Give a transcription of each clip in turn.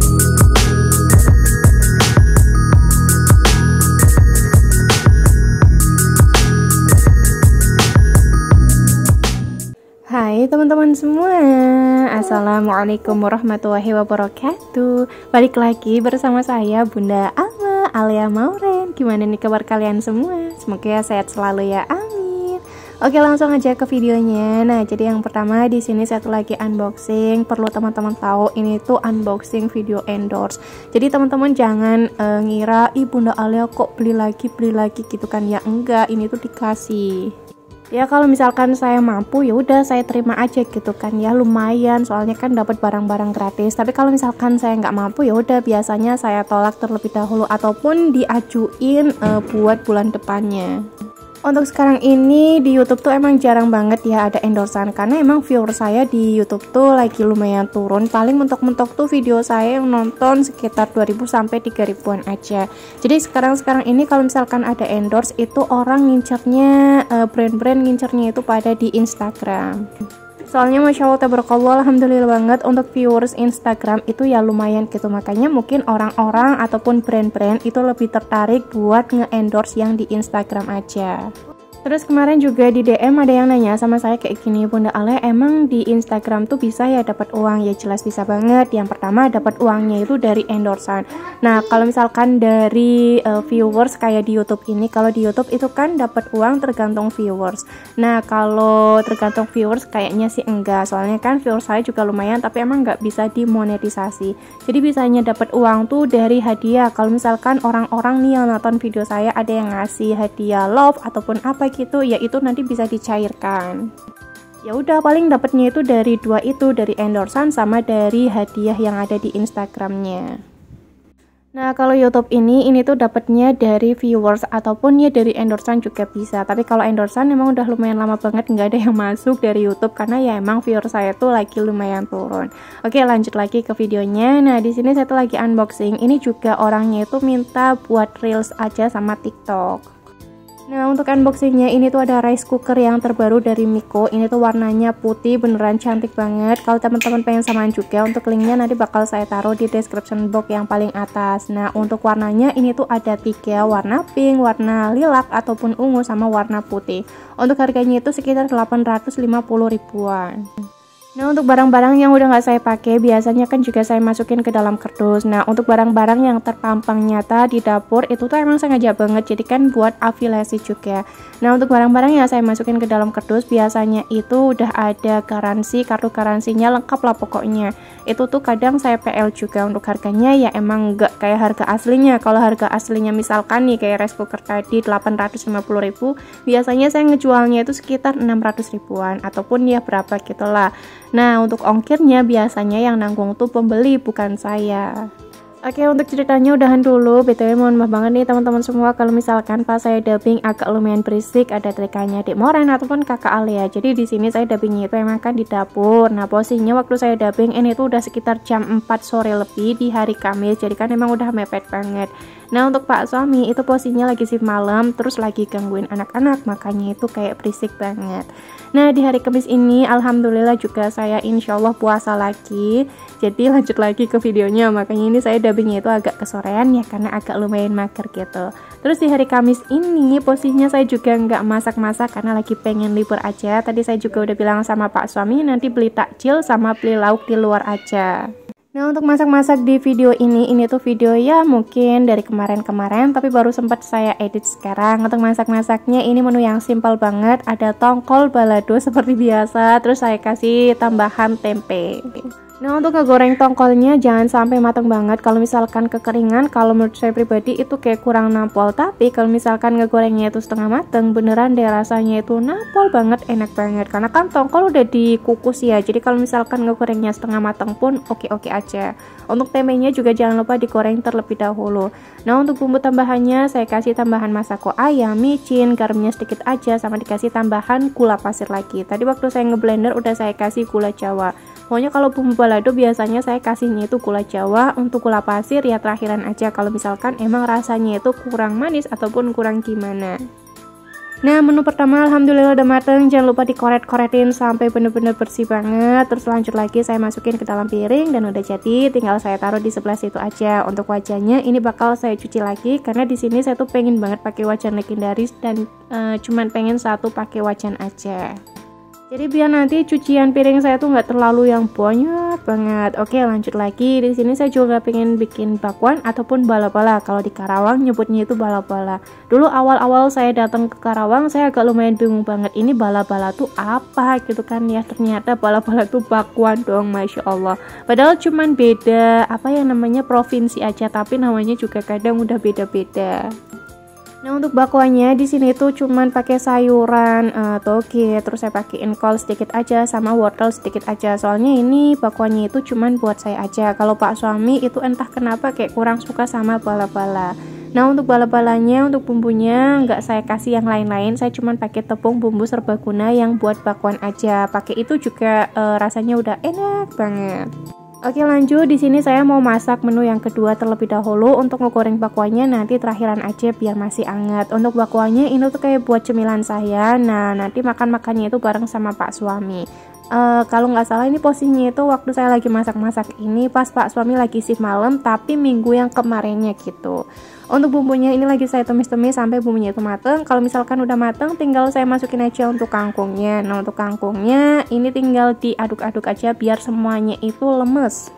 Hai teman-teman semua, Assalamualaikum warahmatullahi wabarakatuh. Balik lagi bersama saya Bunda Alma Alia Mauren. Gimana nih kabar kalian semua? Semoga sehat selalu ya, amin. Oke, langsung aja ke videonya. Nah, jadi yang pertama di sini saya tuh lagi unboxing. Perlu teman-teman tahu, ini tuh unboxing video endorse. Jadi teman-teman jangan ngira Bunda Alia kok beli lagi gitu kan ya. Enggak, ini tuh dikasih. Ya kalau misalkan saya mampu ya udah saya terima aja gitu kan ya, lumayan soalnya kan dapat barang-barang gratis. Tapi kalau misalkan saya nggak mampu ya udah biasanya saya tolak terlebih dahulu ataupun diajuin buat bulan depannya. Untuk sekarang ini di YouTube tuh emang jarang banget ya ada endorsean, karena emang viewer saya di YouTube tuh lagi lumayan turun. Paling mentok-mentok tuh video saya yang nonton sekitar 2000 sampai 3000-an aja. Jadi sekarang ini kalau misalkan ada endorse itu orang ngincernya, brand-brand ngincernya itu pada di Instagram. Soalnya Masya Allah tabarakallah, alhamdulillah banget untuk viewers Instagram itu ya lumayan gitu. Makanya mungkin orang-orang ataupun brand-brand itu lebih tertarik buat nge-endorse yang di Instagram aja. Terus kemarin juga di DM ada yang nanya sama saya kayak gini, Bunda Alia emang di Instagram tuh bisa ya dapat uang? Ya jelas bisa banget. Yang pertama dapat uangnya itu dari endorsean. Nah kalau misalkan dari viewers kayak di YouTube ini, kalau di YouTube itu kan dapat uang tergantung viewers. Nah kalau tergantung viewers kayaknya sih enggak, soalnya kan viewers saya juga lumayan tapi emang nggak bisa dimonetisasi. Jadi bisanya dapat uang tuh dari hadiah. Kalau misalkan orang-orang nih yang nonton video saya ada yang ngasih hadiah love ataupun apa gitu, ya itu nanti bisa dicairkan. Ya udah paling dapatnya itu dari dua itu, dari endorsean sama dari hadiah yang ada di Instagramnya. Nah kalau YouTube ini tuh dapatnya dari viewers ataupun ya dari endorsean juga bisa. Tapi kalau endorsean emang udah lumayan lama banget nggak ada yang masuk dari YouTube, karena ya emang viewer saya tuh lagi lumayan turun. Oke lanjut lagi ke videonya. Nah di sini saya tuh lagi unboxing. Ini juga orangnya itu minta buat reels aja sama TikTok. Nah untuk unboxingnya ini tuh ada rice cooker yang terbaru dari Miko. Ini tuh warnanya putih, beneran cantik banget. Kalau teman-teman pengen samaan juga, untuk linknya nanti bakal saya taruh di description box yang paling atas. Nah untuk warnanya ini tuh ada 3, warna pink, warna lilac ataupun ungu, sama warna putih. Untuk harganya itu sekitar 850 ribuan. Nah untuk barang-barang yang udah nggak saya pakai biasanya kan juga saya masukin ke dalam kardus. Nah untuk barang-barang yang terpampang nyata di dapur itu tuh emang sengaja banget, jadi kan buat afiliasi juga. Nah untuk barang-barang yang saya masukin ke dalam kardus biasanya itu udah ada garansi, kartu garansinya lengkap lah pokoknya. Itu tuh kadang saya PL juga. Untuk harganya ya emang nggak kayak harga aslinya. Kalau harga aslinya misalkan nih kayak rice cooker tadi 850 ribu, biasanya saya ngejualnya itu sekitar 600 ribuan ataupun ya berapa gitulah. Nah untuk ongkirnya biasanya yang nanggung tuh pembeli, bukan saya. Oke untuk ceritanya udahan dulu. BTW mohon maaf banget nih teman-teman semua kalau misalkan pas saya dubbing agak lumayan berisik, ada terikannya Dek Moren ataupun Kakak Alia. Jadi di sini saya dubbingnya itu emang kan di dapur. Nah posisinya waktu saya dubbing ini tuh udah sekitar jam 4 sore lebih di hari Kamis, jadi kan emang udah mepet banget. Nah untuk Pak suami itu posisinya lagi shift malam, terus lagi gangguin anak-anak, makanya itu kayak berisik banget. Nah di hari Kamis ini alhamdulillah juga saya insya Allah puasa lagi. Jadi lanjut lagi ke videonya, makanya ini saya dubbingnya itu agak kesorean ya karena agak lumayan mager gitu. Terus di hari Kamis ini posisinya saya juga nggak masak-masak karena lagi pengen libur aja. Tadi saya juga udah bilang sama Pak suami nanti beli takjil sama beli lauk di luar aja. Nah untuk masak-masak di video ini tuh video ya mungkin dari kemarin-kemarin tapi baru sempat saya edit sekarang. Untuk masak-masaknya ini menu yang simpel banget, ada tongkol balado seperti biasa, terus saya kasih tambahan tempe. Nah untuk ngegoreng tongkolnya jangan sampai matang banget. Kalau misalkan kekeringan, kalau menurut saya pribadi itu kayak kurang nampol. Tapi kalau misalkan ngegorengnya itu setengah matang, beneran deh rasanya itu nampol banget, enak banget. Karena kan tongkol udah dikukus ya, jadi kalau misalkan ngegorengnya setengah matang pun oke-oke aja. Untuk tempenya juga jangan lupa digoreng terlebih dahulu. Nah untuk bumbu tambahannya saya kasih tambahan masako ayam, micin, garamnya sedikit aja, sama dikasih tambahan gula pasir lagi. Tadi waktu saya ngeblender udah saya kasih gula jawa. Pokoknya kalau bumbu balado biasanya saya kasihnya itu gula jawa. Untuk gula pasir ya terakhiran aja kalau misalkan emang rasanya itu kurang manis ataupun kurang gimana. Nah, menu pertama alhamdulillah udah mateng. Jangan lupa dikoret-koretin sampai bener-bener bersih banget. Terus lanjut lagi saya masukin ke dalam piring dan udah jadi. Tinggal saya taruh di sebelah situ aja. Untuk wajannya ini bakal saya cuci lagi karena di sini saya tuh pengen banget pakai wajan legendaris dan cuman pengen satu pakai wajan aja. Jadi biar nanti cucian piring saya tuh nggak terlalu yang banyak banget. Oke, lanjut lagi. Di sini saya juga pengen bikin bakwan ataupun bala-bala. Kalau di Karawang nyebutnya itu bala-bala. Dulu awal-awal saya datang ke Karawang, saya agak lumayan bingung banget. Ini bala-bala tuh apa gitu kan ya? Ternyata bala-bala tuh bakwan dong, masya Allah. Padahal cuman beda apa yang namanya provinsi aja, tapi namanya juga kadang udah beda-beda. Nah, untuk bakwannya di sini tuh cuman pakai sayuran toge, terus saya pakein kol sedikit aja sama wortel sedikit aja. Soalnya ini bakwannya itu cuman buat saya aja. Kalau Pak suami itu entah kenapa kayak kurang suka sama bala-bala. Nah, untuk bala-balanya, untuk bumbunya nggak saya kasih yang lain-lain. Saya cuman pakai tepung bumbu serbaguna yang buat bakwan aja. Pakai itu juga rasanya udah enak banget. Oke, lanjut. Di sini saya mau masak menu yang kedua terlebih dahulu. Untuk ngegoreng bakwannya nanti terakhiran aja biar masih hangat. Untuk bakwannya ini tuh kayak buat cemilan saya. Nah, nanti makan-makannya itu bareng sama Pak suami. Kalau nggak salah ini posisinya itu waktu saya lagi masak-masak ini pas Pak suami lagi shift malam, tapi minggu yang kemarinnya gitu. Untuk bumbunya ini lagi saya tumis-tumis sampai bumbunya itu mateng. Kalau misalkan udah mateng, tinggal saya masukin aja untuk kangkungnya. Nah, untuk kangkungnya ini tinggal diaduk-aduk aja biar semuanya itu lemes.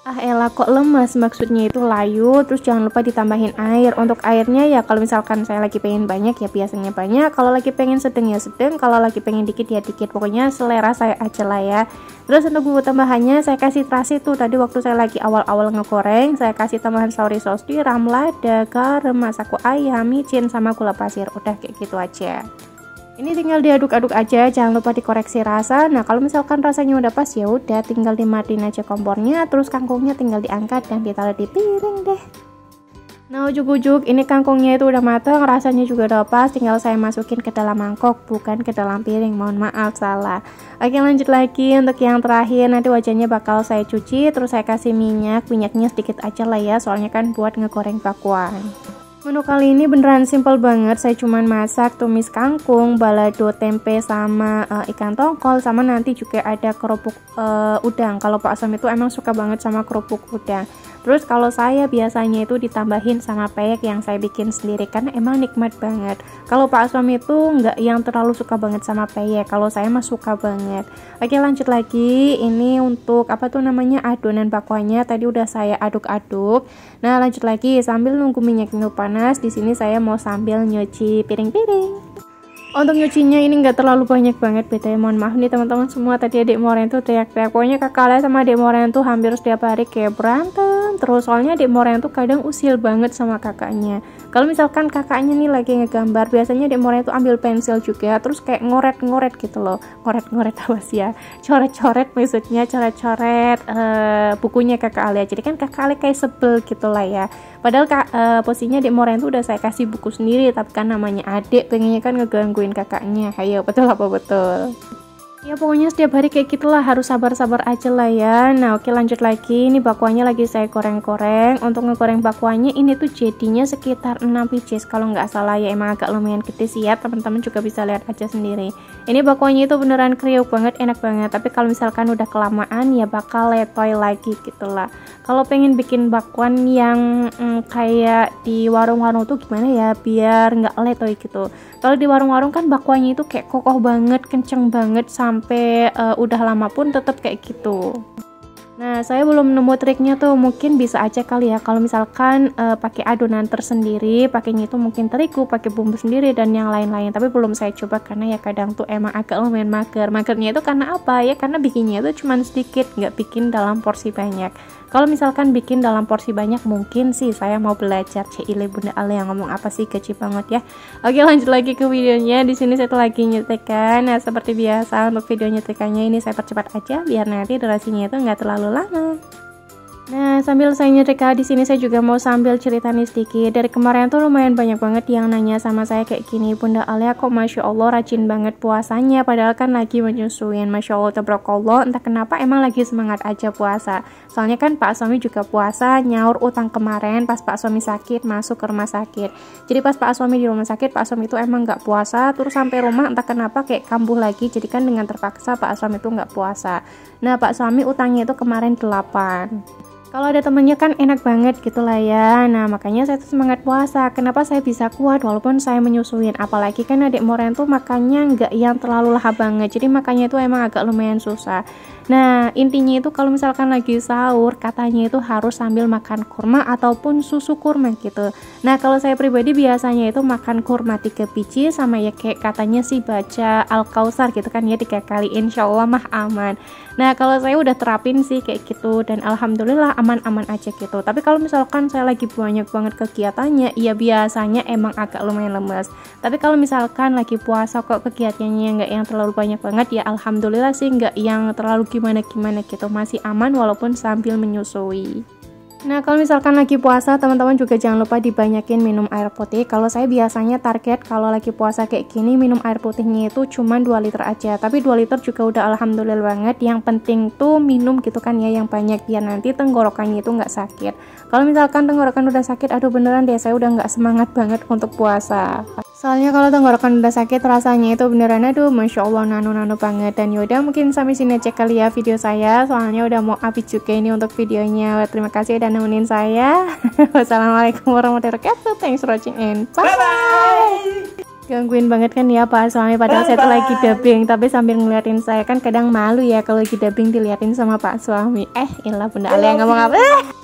Ah elah, kok lemes, maksudnya itu layu. Terus jangan lupa ditambahin air. Untuk airnya ya kalau misalkan saya lagi pengen banyak ya biasanya banyak, kalau lagi pengen sedang ya sedang, kalau lagi pengen dikit ya dikit, pokoknya selera saya aja lah ya. Terus untuk bumbu tambahannya saya kasih terasi tuh tadi waktu saya lagi awal-awal ngegoreng, saya kasih tambahan sauri sauce tiram, lada, garam, masaku ayam, micin, sama gula pasir. Udah kayak gitu aja. Ini tinggal diaduk-aduk aja, jangan lupa dikoreksi rasa. Nah, kalau misalkan rasanya udah pas ya udah tinggal dimatiin aja kompornya, terus kangkungnya tinggal diangkat dan ditaruh di piring deh. Nah, ujuk-ujuk ini kangkungnya itu udah mateng, rasanya juga udah pas, tinggal saya masukin ke dalam mangkok, bukan ke dalam piring. Mohon maaf salah. Oke, lanjut lagi untuk yang terakhir. Nanti wajannya bakal saya cuci, terus saya kasih minyaknya sedikit aja lah ya, soalnya kan buat ngegoreng bakwan. Menu kali ini beneran simple banget. Saya cuman masak tumis kangkung, balado tempe sama ikan tongkol, sama nanti juga ada kerupuk udang. Kalau Pak Asam itu emang suka banget sama kerupuk udang. Terus kalau saya biasanya itu ditambahin sama peyek yang saya bikin sendiri karena emang nikmat banget. Kalau Pak Asam itu nggak yang terlalu suka banget sama peyek. Kalau saya mah suka banget. Oke, lanjut lagi. Ini untuk apa tuh namanya adonan bakwannya tadi udah saya aduk-aduk. Nah, lanjut lagi sambil nunggu minyaknya panas. Di sini saya mau sambil nyuci piring-piring. Untuk nyucinya ini nggak terlalu banyak banget bedanya, mohon maaf nih teman-teman semua. Tadi adik Moren tuh teriak-teriak, pokoknya kakak Ale sama adik Moren tuh hampir setiap hari kayak berantem terus, soalnya adik Moren tuh kadang usil banget sama kakaknya. Kalau misalkan kakaknya nih lagi ngegambar, biasanya adik Moren tuh ambil pensil juga terus kayak ngoret-ngoret gitu loh. Ngoret-ngoret apa sih ya, coret-coret maksudnya, coret-coret bukunya kakak Ale. Jadi kan kakak Ale kayak sebel gitu lah ya. Padahal posisinya adik Moren tuh udah saya kasih buku sendiri, tapi kan namanya adik pengennya kan ngegangguin kakaknya. Ayo, betul apa betul? Ya pokoknya setiap hari kayak gitulah, harus sabar-sabar aja lah ya. Nah, oke, lanjut lagi. Ini bakwannya lagi saya goreng-goreng. Untuk ngegoreng bakwannya ini tuh jadinya sekitar 6 pieces kalau nggak salah ya. Emang agak lumayan gede sih ya, teman-teman juga bisa lihat aja sendiri. Ini bakwannya itu beneran kriuk banget, enak banget. Tapi kalau misalkan udah kelamaan ya bakal letoy lagi gitulah. Kalau pengen bikin bakwan yang kayak di warung-warung tuh gimana ya biar nggak letoy gitu. Kalau di warung-warung kan bakwannya itu kayak kokoh banget, kenceng banget, sampai udah lama pun tetap kayak gitu. Nah, saya belum nemu triknya tuh, mungkin bisa aja kali ya kalau misalkan pakai adonan tersendiri, pakainya itu mungkin terigu, pakai bumbu sendiri dan yang lain-lain. Tapi belum saya coba karena ya kadang tuh emang agak lumayan mager. Magernya itu karena apa ya? Karena bikinnya itu cuma sedikit, nggak bikin dalam porsi banyak. Kalau misalkan bikin dalam porsi banyak, mungkin sih saya mau belajar. Cile Bunda Ale yang ngomong apa sih, kecil banget ya. Oke, lanjut lagi ke videonya. Di sini saya lagi nyetrika. Nah, seperti biasa untuk video nyetrikannya ini saya percepat aja biar nanti durasinya itu nggak terlalu lama. Nah, sambil saya nyetrika di sini saya juga mau sambil cerita nih sedikit. Dari kemarin tuh lumayan banyak banget yang nanya sama saya kayak gini, Bunda Alia kok Masya Allah rajin banget puasanya, padahal kan lagi menyusuin. Masya Allah tabarakallah, entah kenapa emang lagi semangat aja puasa. Soalnya kan Pak suami juga puasa, nyaur utang kemarin pas Pak suami sakit masuk ke rumah sakit. Jadi pas Pak suami di rumah sakit, Pak suami itu emang nggak puasa, terus sampai rumah entah kenapa kayak kambuh lagi. Jadi kan dengan terpaksa Pak suami itu nggak puasa. Nah, Pak suami utangnya itu kemarin 8. Kalau ada temennya kan enak banget gitu lah ya. Nah makanya saya tuh semangat puasa. Kenapa saya bisa kuat walaupun saya menyusuin. Apalagi kan adik Moren tuh makannya nggak yang terlalu lahap banget. Jadi makannya itu emang agak lumayan susah. Nah intinya itu kalau misalkan lagi sahur katanya itu harus sambil makan kurma ataupun susu kurma gitu. Nah kalau saya pribadi biasanya itu makan kurma 3 biji sama ya kayak katanya sih baca Al-Kausar gitu kan ya 3 kali, insya Allah mah aman. Nah kalau saya udah terapin sih kayak gitu dan alhamdulillah aman-aman aja gitu. Tapi kalau misalkan saya lagi banyak banget kegiatannya, ya biasanya emang agak lumayan lemes. Tapi kalau misalkan lagi puasa kok kegiatannya nggak yang terlalu banyak banget, ya alhamdulillah sih nggak yang terlalu gimana-gimana gitu, masih aman walaupun sambil menyusui. Nah kalau misalkan lagi puasa teman-teman juga jangan lupa dibanyakin minum air putih. Kalau saya biasanya target kalau lagi puasa kayak gini minum air putihnya itu cuma 2 liter aja, tapi 2 liter juga udah alhamdulillah banget. Yang penting tuh minum gitu kan ya yang banyak biar nanti tenggorokannya itu nggak sakit. Kalau misalkan tenggorokan udah sakit, aduh beneran deh saya udah nggak semangat banget untuk puasa. Soalnya kalau tenggorokan udah sakit rasanya itu beneran aduh Masya Allah nano-nano banget. Dan yaudah mungkin sampai sini aja kali ya video saya, soalnya udah mau habis juga ini untuk videonya. Terima kasih udah nemenin saya. Wassalamualaikum warahmatullahi wabarakatuh. Thanks for watching and bye-bye. Gangguin banget kan ya Pak suami, padahal saya tuh lagi dubbing tapi sambil ngeliatin saya, kan kadang malu ya kalau lagi dubbing diliatin sama Pak suami. Ilah Bunda Alia ngomong apa?